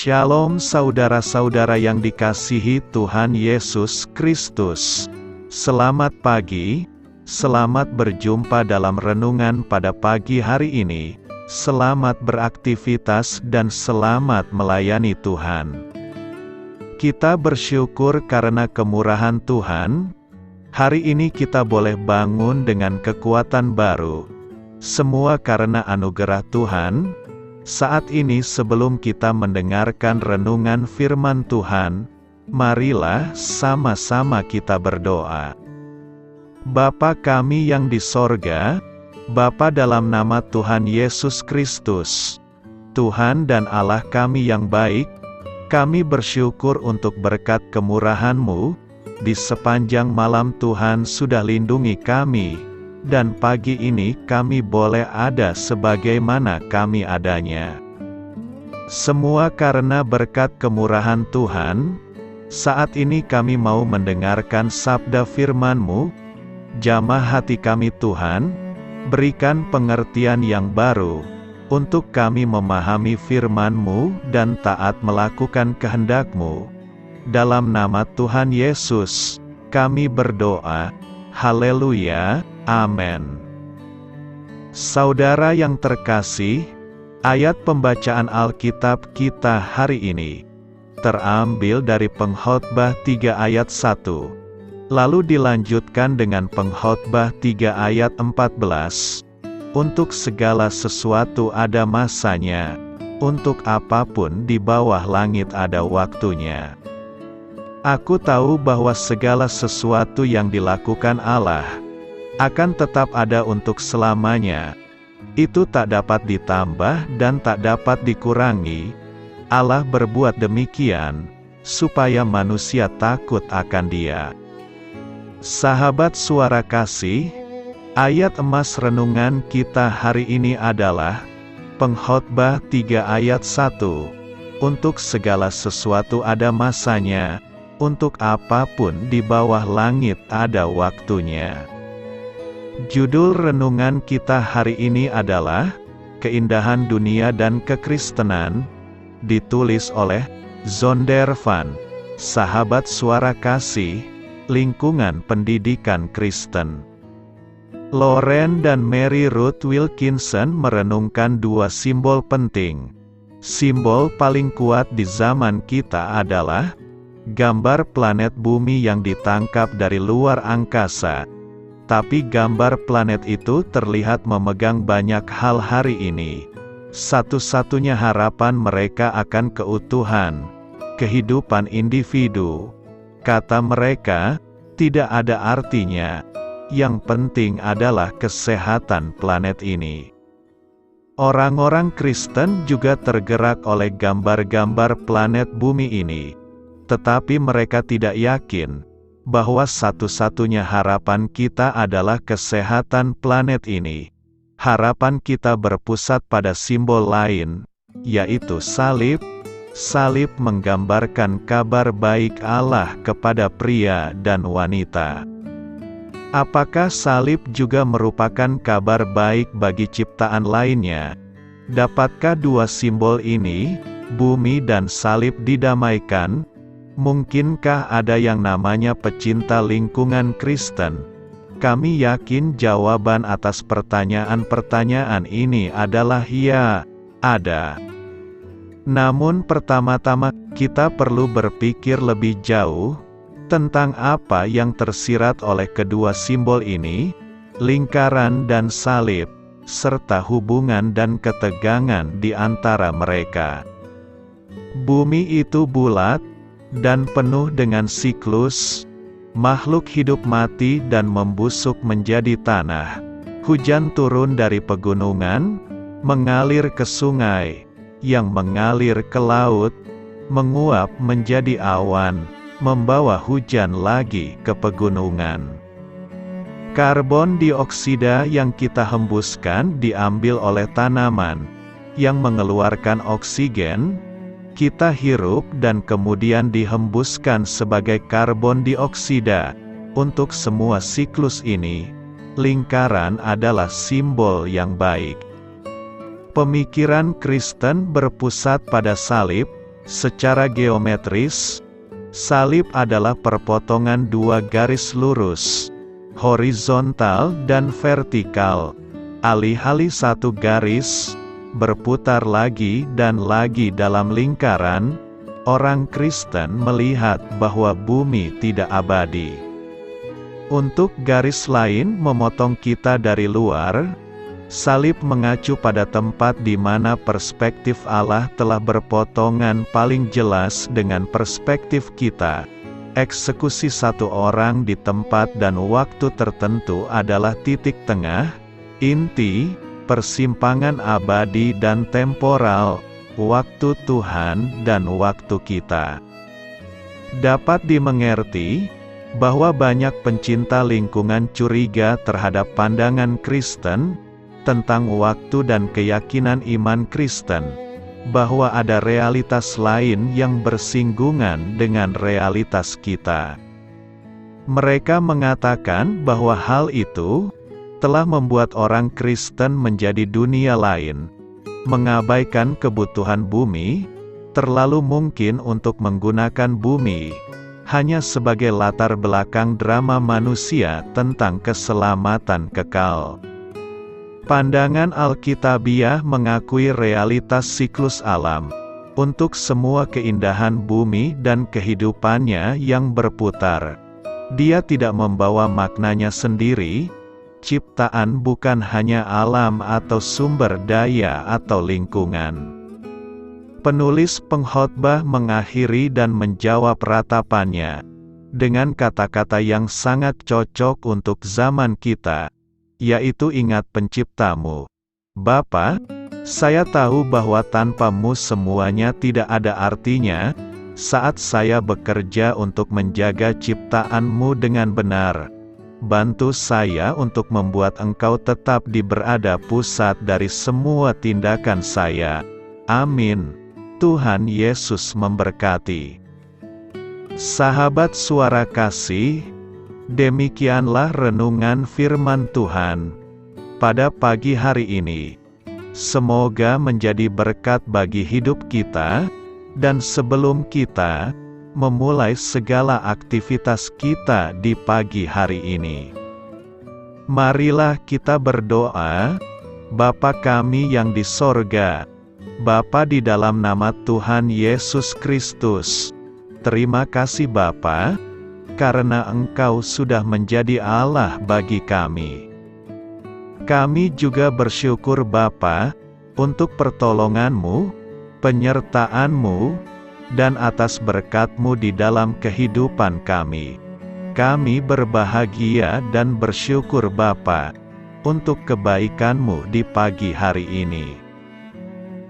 Shalom saudara-saudara yang dikasihi Tuhan Yesus Kristus. Selamat pagi, selamat berjumpa dalam renungan pada pagi hari ini. Selamat beraktivitas dan selamat melayani Tuhan. Kita bersyukur karena kemurahan Tuhan. Hari ini kita boleh bangun dengan kekuatan baru. Semua karena anugerah Tuhan. Saat ini sebelum kita mendengarkan renungan firman Tuhan, marilah sama-sama kita berdoa. Bapa kami yang di sorga, Bapa dalam nama Tuhan Yesus Kristus, Tuhan dan Allah kami yang baik, kami bersyukur untuk berkat kemurahan-Mu, di sepanjang malam Tuhan sudah lindungi kami, dan pagi ini kami boleh ada sebagaimana kami adanya. Semua karena berkat kemurahan Tuhan. Saat ini kami mau mendengarkan sabda firman-Mu. Jamah hati kami Tuhan, berikan pengertian yang baru, untuk kami memahami firman-Mu dan taat melakukan kehendak-Mu. Dalam nama Tuhan Yesus, kami berdoa. Haleluya. Amin. Saudara yang terkasih, ayat pembacaan Alkitab kita hari ini terambil dari Pengkhotbah 3 ayat 1. Lalu dilanjutkan dengan Pengkhotbah 3 ayat 14. Untuk segala sesuatu ada masanya, untuk apapun di bawah langit ada waktunya. Aku tahu bahwa segala sesuatu yang dilakukan Allah akan tetap ada untuk selamanya. Itu tak dapat ditambah dan tak dapat dikurangi. Allah berbuat demikian, supaya manusia takut akan Dia. Sahabat suara kasih, ayat emas renungan kita hari ini adalah Pengkhotbah 3 ayat 1. Untuk segala sesuatu ada masanya, untuk apapun di bawah langit ada waktunya. Judul renungan kita hari ini adalah Keindahan Dunia dan Kekristenan, ditulis oleh Zondervan, sahabat suara kasih, lingkungan pendidikan Kristen. Loren dan Mary Ruth Wilkinson merenungkan dua simbol penting. Simbol paling kuat di zaman kita adalah gambar planet bumi yang ditangkap dari luar angkasa. Tapi gambar planet itu terlihat memegang banyak hal hari ini. Satu-satunya harapan mereka akan keutuhan, kehidupan individu. Kata mereka, tidak ada artinya. Yang penting adalah kesehatan planet ini. Orang-orang Kristen juga tergerak oleh gambar-gambar planet bumi ini. Tetapi mereka tidak yakin bahwa satu-satunya harapan kita adalah kesehatan planet ini. Harapan kita berpusat pada simbol lain, yaitu salib. Salib menggambarkan kabar baik Allah kepada pria dan wanita. Apakah salib juga merupakan kabar baik bagi ciptaan lainnya? Dapatkah dua simbol ini, bumi dan salib, didamaikan? Mungkinkah ada yang namanya pecinta lingkungan Kristen? Kami yakin jawaban atas pertanyaan-pertanyaan ini adalah ya, ada. Namun pertama-tama, kita perlu berpikir lebih jauh tentang apa yang tersirat oleh kedua simbol ini, lingkaran dan salib, serta hubungan dan ketegangan di antara mereka. Bumi itu bulat dan penuh dengan siklus, makhluk hidup mati dan membusuk menjadi tanah. Hujan turun dari pegunungan, mengalir ke sungai, yang mengalir ke laut, menguap menjadi awan, membawa hujan lagi ke pegunungan. Karbon dioksida yang kita hembuskan diambil oleh tanaman, yang mengeluarkan oksigen. Kita hirup dan kemudian dihembuskan sebagai karbon dioksida. Untuk semua siklus ini, lingkaran adalah simbol yang baik. Pemikiran Kristen berpusat pada salib, Secara geometris, salib adalah perpotongan dua garis lurus, horizontal dan vertikal. Alih-alih satu garis, berputar lagi dan lagi dalam lingkaran, orang Kristen melihat bahwa bumi tidak abadi. Untuk garis lain memotong kita dari luar, salib mengacu pada tempat di mana perspektif Allah telah berpotongan paling jelas dengan perspektif kita. Eksekusi satu orang di tempat dan waktu tertentu adalah titik tengah, inti, persimpangan abadi dan temporal, waktu Tuhan dan waktu kita. Dapat dimengerti bahwa banyak pencinta lingkungan curiga terhadap pandangan Kristen tentang waktu dan keyakinan iman Kristen, bahwa ada realitas lain yang bersinggungan dengan realitas kita. Mereka mengatakan bahwa hal itu telah membuat orang Kristen menjadi dunia lain, mengabaikan kebutuhan bumi, terlalu mungkin untuk menggunakan bumi hanya sebagai latar belakang drama manusia tentang keselamatan kekal. Pandangan Alkitabiah mengakui realitas siklus alam, untuk semua keindahan bumi dan kehidupannya yang berputar. Dia tidak membawa maknanya sendiri, ciptaan bukan hanya alam atau sumber daya atau lingkungan. Penulis pengkhotbah mengakhiri dan menjawab ratapannya dengan kata-kata yang sangat cocok untuk zaman kita, yaitu ingat penciptamu. Bapa, saya tahu bahwa tanpamu semuanya tidak ada artinya, saat saya bekerja untuk menjaga ciptaanmu dengan benar. Bantu saya untuk membuat engkau tetap di berada pusat dari semua tindakan saya. Amin. Tuhan Yesus memberkati. Sahabat Suara Kasih, demikianlah renungan firman Tuhan pada pagi hari ini. Semoga menjadi berkat bagi hidup kita, dan sebelum kita memulai segala aktivitas kita di pagi hari ini, marilah kita berdoa. Bapa kami yang di sorga, Bapa di dalam nama Tuhan Yesus Kristus, terima kasih Bapa, karena Engkau sudah menjadi Allah bagi kami. Kami juga bersyukur Bapa, untuk pertolongan-Mu, penyertaan-Mu, dan atas berkat-Mu di dalam kehidupan kami. Kami berbahagia dan bersyukur Bapa, untuk kebaikan-Mu di pagi hari ini.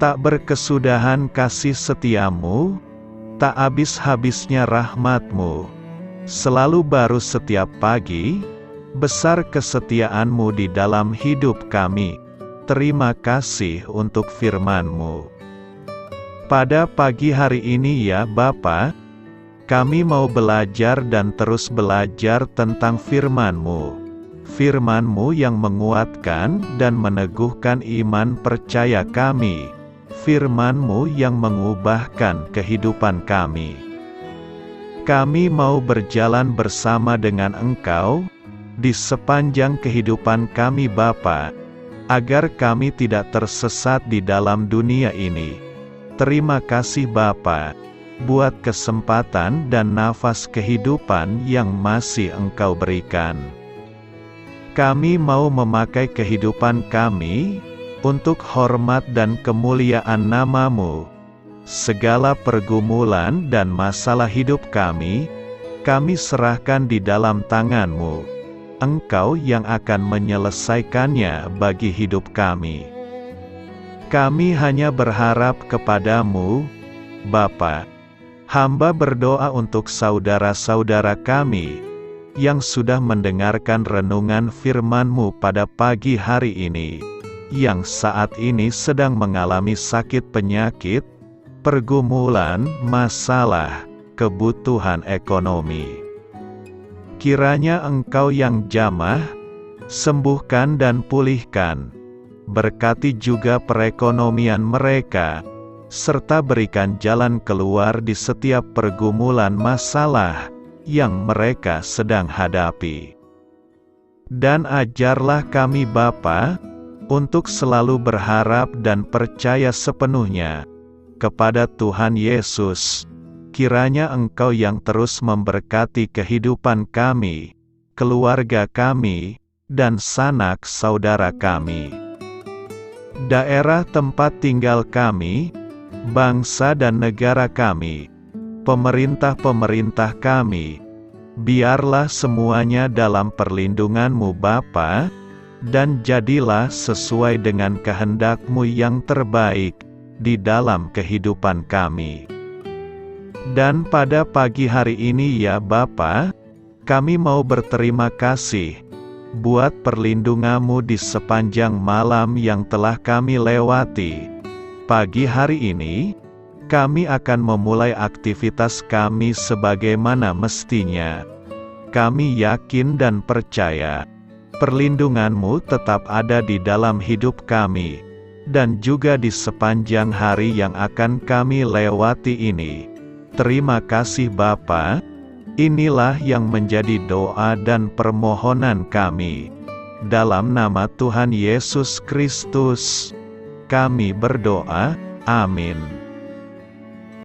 Tak berkesudahan kasih setia-Mu, tak habis-habisnya rahmat-Mu. Selalu baru setiap pagi, besar kesetiaan-Mu di dalam hidup kami. Terima kasih untuk firman-Mu. Pada pagi hari ini ya Bapa, kami mau belajar dan terus belajar tentang firman-Mu. Firman-Mu yang menguatkan dan meneguhkan iman percaya kami. Firman-Mu yang mengubahkan kehidupan kami. Kami mau berjalan bersama dengan Engkau di sepanjang kehidupan kami Bapa, agar kami tidak tersesat di dalam dunia ini. Terima kasih Bapa, buat kesempatan dan nafas kehidupan yang masih Engkau berikan. Kami mau memakai kehidupan kami untuk hormat dan kemuliaan nama-Mu. Segala pergumulan dan masalah hidup kami serahkan di dalam tangan-Mu. Engkau yang akan menyelesaikannya bagi hidup kami. Kami hanya berharap kepada-Mu, Bapa. Hamba berdoa untuk saudara-saudara kami yang sudah mendengarkan renungan firman-Mu pada pagi hari ini, yang saat ini sedang mengalami sakit penyakit, pergumulan, masalah, kebutuhan ekonomi. Kiranya Engkau yang jamah, sembuhkan dan pulihkan. Berkati juga perekonomian mereka, serta berikan jalan keluar di setiap pergumulan masalah yang mereka sedang hadapi. Dan ajarlah kami Bapa, untuk selalu berharap dan percaya sepenuhnya kepada Tuhan Yesus. Kiranya Engkau yang terus memberkati kehidupan kami, keluarga kami, dan sanak saudara kami, daerah tempat tinggal kami, bangsa dan negara kami, pemerintah-pemerintah kami, biarlah semuanya dalam perlindungan-Mu Bapa, dan jadilah sesuai dengan kehendak-Mu yang terbaik di dalam kehidupan kami. Dan pada pagi hari ini ya Bapa, kami mau berterima kasih buat perlindungan-Mu di sepanjang malam yang telah kami lewati. Pagi hari ini, kami akan memulai aktivitas kami sebagaimana mestinya. Kami yakin dan percaya, perlindungan-Mu tetap ada di dalam hidup kami, dan juga di sepanjang hari yang akan kami lewati ini. Terima kasih Bapa. Inilah yang menjadi doa dan permohonan kami. Dalam nama Tuhan Yesus Kristus, kami berdoa. Amin.